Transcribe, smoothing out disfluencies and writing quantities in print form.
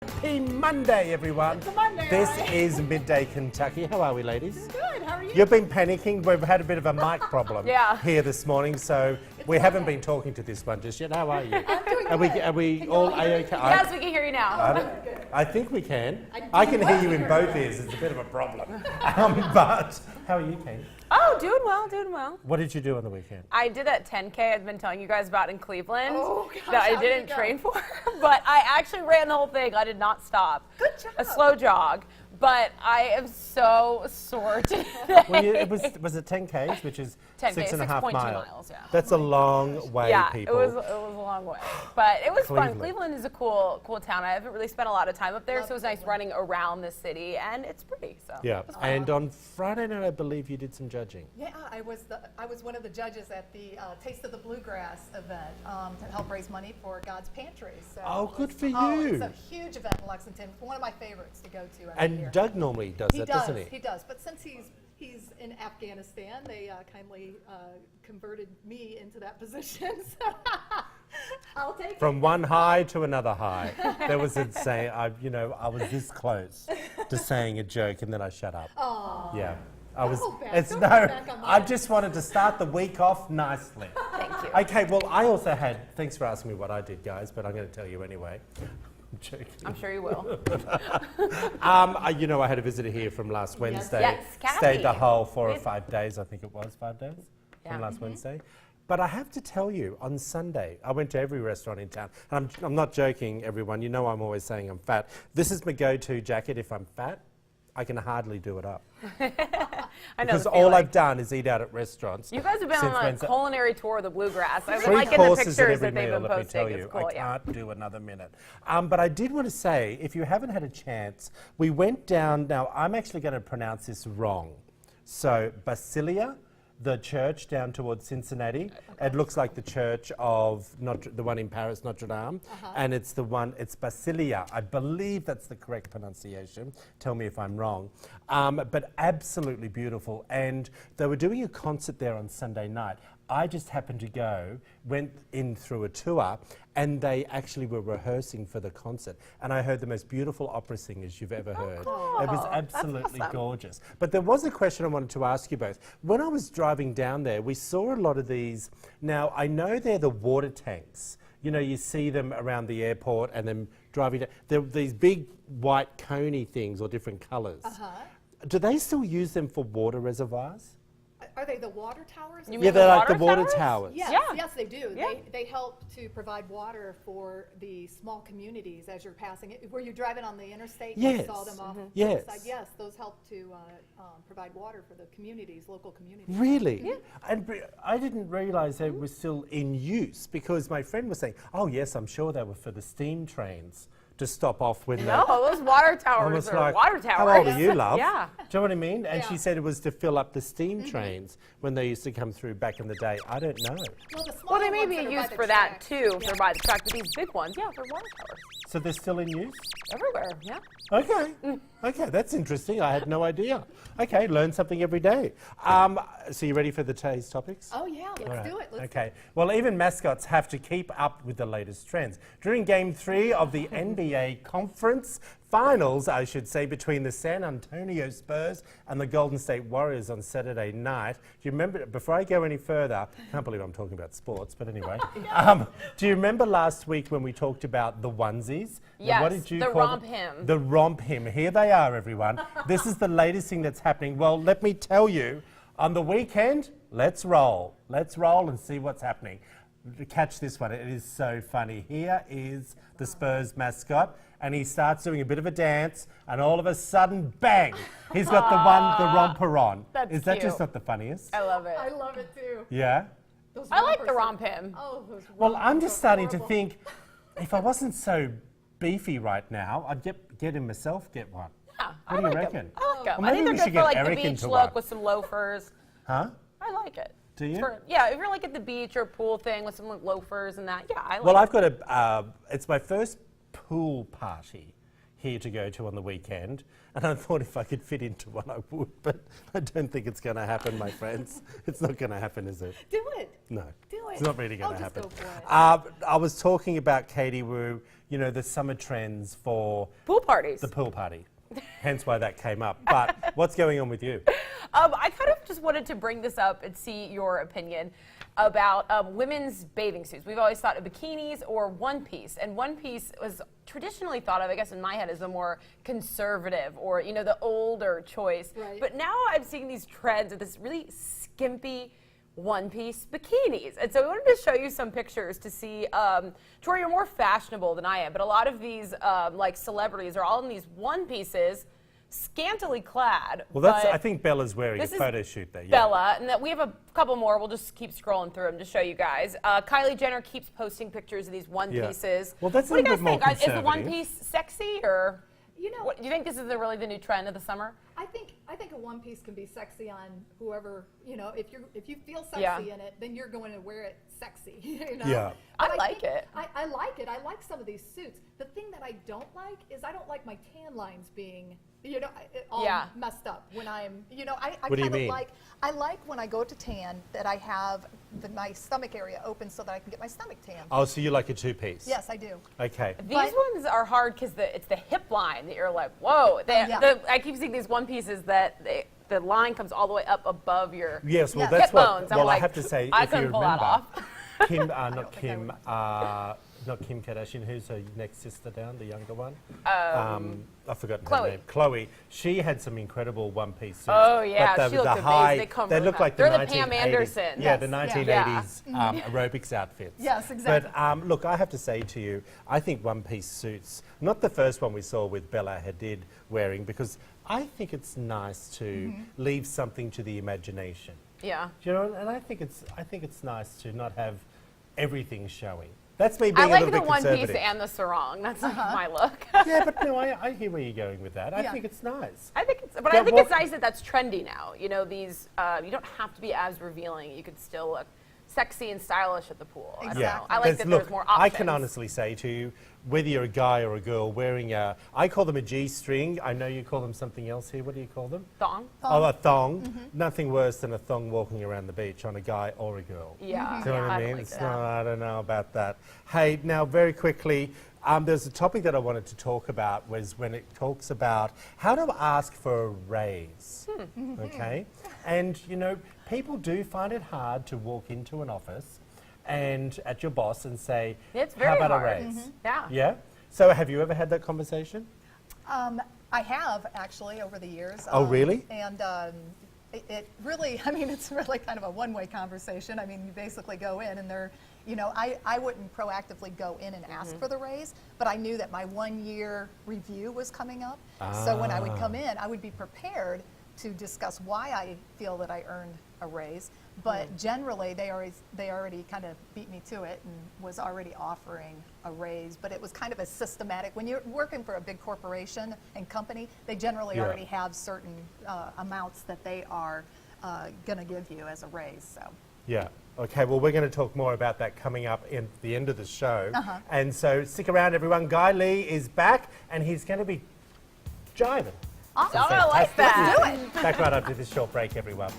Happy Monday, everyone. It's a Monday, This right? is Midday, Kentucky. How are we, ladies? Good, how are you? You've been panicking. We've had a bit of a mic problem here this morning, so we haven't been talking to this one just yet. How are you? I'm doing Are good. we all A-OK? Yes, we can hear you now. I think we can. I can hear you in both ears. It's a bit of a problem. But how are you, Kate? Oh, doing well, doing well. What did you do on the weekend? I did that 10K I've been telling you guys about in Cleveland Oh, gosh, that I how did didn't it go? train for, but I actually ran the whole thing. I did not stop. Good job. A slow jog, but I am so sore today. Well, was it 10 Ks, which is 10K, 6.5 6.2 miles? miles, yeah. That's a long way, Yeah, people. it was a long way, but it was Cleveland. fun. Cleveland is a cool town. I haven't really spent a lot of time up there, so it was nice running around the city, and it's pretty. So Yeah, and on Friday night, I believe you did some judging. Yeah, I was one of the judges at the Taste of the Bluegrass event to help raise money for God's Pantry. So Oh, good for Oh, you. it's a huge event in Lexington. One of my favorites to go to every And year. Doug normally does He that, does, doesn't he? he does. But since he's in Afghanistan, they kindly converted me into that position. So I'll take it. From one high to another high. There was a saying, I was this close to saying a joke, and then I shut up. Aw. Yeah. I was. hold back. It's Don't no. hold back on I that. just wanted to start the week off nicely. thank you. Okay. Well, I also had. Thanks for asking me what I did, guys. But I'm going to tell you anyway. I'm joking. I'm sure you will. I had a visitor here from last Wednesday. Yes, Kathy. Stayed the whole 4 or 5 days. I think it was 5 days Yeah. from last Wednesday. But I have to tell you, on Sunday, I went to every restaurant in town. And I'm not joking, everyone. You know I'm always saying I'm fat. This is my go-to jacket if I'm fat. I can hardly do it up. I know Because the all feeling. I've done is eat out at restaurants. You guys have been since on a Wednesday. culinary tour of the Bluegrass. I've been 3 liking the courses at pictures every that they've meal, been let me tell posting. you. It's cool, I yeah. can't do another minute. But I did want to say, if you haven't had a chance, we went down. Now, I'm actually going to pronounce this wrong. So, Basilia, the church down towards Cincinnati. It looks like the church of the one in Paris, Notre Dame. And it's Basilia. I believe that's the correct pronunciation. Tell me if I'm wrong. But absolutely beautiful. And they were doing a concert there on Sunday night. I just happened to go, went in through a tour, and they actually were rehearsing for the concert. And I heard the most beautiful opera singers you've ever heard. cool. It was That's absolutely awesome. gorgeous. But there was a question I wanted to ask you both. When I was driving down there, we saw a lot of these. Now, I know they're the water tanks. You know, you see them around the airport and then driving down. They're these big white coney things or different colours. Do they still use them for water reservoirs? Are they the water towers? You Yeah, mean they're the like the water water towers. Yes, Yeah. yes, they do. Yeah. They help to provide water for the small communities as you're passing it. Were you driving on the interstate? You Yes. saw them off to Yes. the side. Yes, those help to provide water for the communities, local communities. Really? Yeah. And I didn't realise they were still in use because my friend was saying, oh yes, I'm sure they were for the steam trains to stop off when No, those water towers Almost are like, water towers. how old are you, love? Yeah. Do you know what I mean? And she Yeah. said it was to fill up the steam trains when they used to come through back in the day. I don't know. Well, the Well, smaller they may ones be that are by used the for that tracks. too, if they're by the track, but these big ones, yeah, they're water towers. So they're still in use? Everywhere, yeah. Okay. Okay, that's interesting. I had no idea. Okay, learn something every day. So you ready for the today's topics? Oh yeah, let's All right. do it. Let's Okay. Well, even mascots have to keep up with the latest trends. During Game 3 of the NBA Conference Finals, I should say, between the San Antonio Spurs and the Golden State Warriors on Saturday night. Do you remember, before I go any further, I can't believe I'm talking about sports, but anyway. Do you remember last week when we talked about the onesies? Now, Yes, what did you the call romp them? him. The romp him. Here they are, everyone. This is the latest thing that's happening. Well, let me tell you, on the weekend, let's roll. Let's roll and see what's happening. Catch this one. It is so funny. Here is the Spurs mascot, and he starts doing a bit of a dance, and all of a sudden, bang! He's got the romper on. That's Is that just cute. not the funniest? I love it. I love it too. Yeah? Those I like the rompers are- romp him. Oh, those Well, rompers I'm are just starting to horrible. think, if I wasn't so beefy right now, I'd get him myself get one. Yeah, What do you reckon? I like them. Well, I maybe think we they're should good for get like Eric the beach into look one. with some loafers. Huh? I like it. Do you? Yeah, if you're like at the beach or pool thing with some like, loafers and that, yeah, I like Well, it. I've got it's my first pool party here to go to on the weekend, and I thought if I could fit into one, I would, but I don't think it's going to happen, my friends. It's not going to happen, is it? Do it. No. Do it. It's not really going to just happen. go for it. I was talking about, Katie, the summer trends for Pool parties. the pool party. Hence why that came up. But what's going on with you? I kind of just wanted to bring this up and see your opinion about women's bathing suits. We've always thought of bikinis or one piece, and one piece was traditionally thought of, I guess in my head, as a more conservative or, the older choice. Right. But now I'm seeing these trends of this really skimpy one-piece bikinis. And so I wanted to show you some pictures to see, Troy, you're more fashionable than I am, but a lot of these like celebrities are all in these one-pieces, scantily clad. Well, I but think Bella's wearing a this is photo shoot there. Yeah. Bella, and that we have a couple more. We'll just keep scrolling through them to show you guys. Kylie Jenner keeps posting pictures of these one pieces. Well, that's a what do you little guys bit think? more Is the one conservative. piece sexy, or What, do you think this is really the new trend of the summer? I think a one piece can be sexy on whoever, if you feel sexy Yeah. in it, then you're going to wear it sexy, Yeah. But I like think- it. I like it. I like some of these suits. The thing that I don't like is I don't like my tan lines being, all Yeah. messed up when I'm, I What do you kind of mean? I like when I go to tan that I have my stomach area open so that I can get my stomach tan. Oh, so you like a two-piece? Yes, I do. Okay. These But- ones are hard because it's the hip line that you're like, whoa. Yeah. I keep seeing these one pieces that the line comes all the way up above your Yes, well, Yeah. that's hip what. bones. I'm Well, I like, have to say, I if you couldn't pull that remember, off. Kim, think I not Kim Kardashian. Who's her next sister down, the younger one? I've forgotten Chloe. her name. Chloe. She had some incredible one-piece suits. Oh, yeah, but she looked amazing. high, They come they really look high. like They're the the Pam 1980s. Anderson. Yeah, Yes, the yeah. 1980s aerobics outfits. Yes, exactly. But look, I have to say to you, I think one-piece suits, not the first one we saw with Bella Hadid wearing, because I think it's nice to leave something to the imagination. Yeah. Do you know? And I think it's nice to not have everything showing. That's me I being a like little the bit one piece conservative. and the sarong. That's like my look. Yeah, but no, I hear where you're going with that. I Yeah. think it's nice. I think Yeah, it's nice that that's trendy now. These you don't have to be as revealing. You could still look sexy and stylish at the pool. I don't Exactly. know. I like There's- that look, there's more options. I can honestly say to you, whether you're a guy or a girl wearing I call them a G-string. I know you call them something else here. What do you call them? Thong. Oh, a thong. Nothing worse than a thong walking around the beach on a guy or a girl. Yeah. Do you know what I don't mean? like It's that. not, I don't know about that. Hey, now very quickly, there's a topic that I wanted to talk about was when it talks about how to ask for a raise. Okay? And, people do find it hard to walk into an office and at your boss and say, It's how very about hard. a raise? Yeah. Yeah? So have you ever had that conversation? I have actually over the years. Oh, really? And it really, it's really kind of a one-way conversation. You basically go in and they're, I wouldn't proactively go in and ask for the raise, but I knew that my 1-year review was coming up. So when I would come in, I would be prepared to discuss why I feel that I earned a raise. But generally, they already kind of beat me to it and was already offering a raise. But it was kind of a systematic. When you're working for a big corporation and company, they generally Yeah. already have certain amounts that they are going to give you as a raise. So. Yeah. Okay, well, we're going to talk more about that coming up in the end of the show. And so stick around, everyone. Guy Lee is back, and he's going to be jiving. Awesome. Oh, I like Fantastic. that. Do it. Back right after this short break, everyone.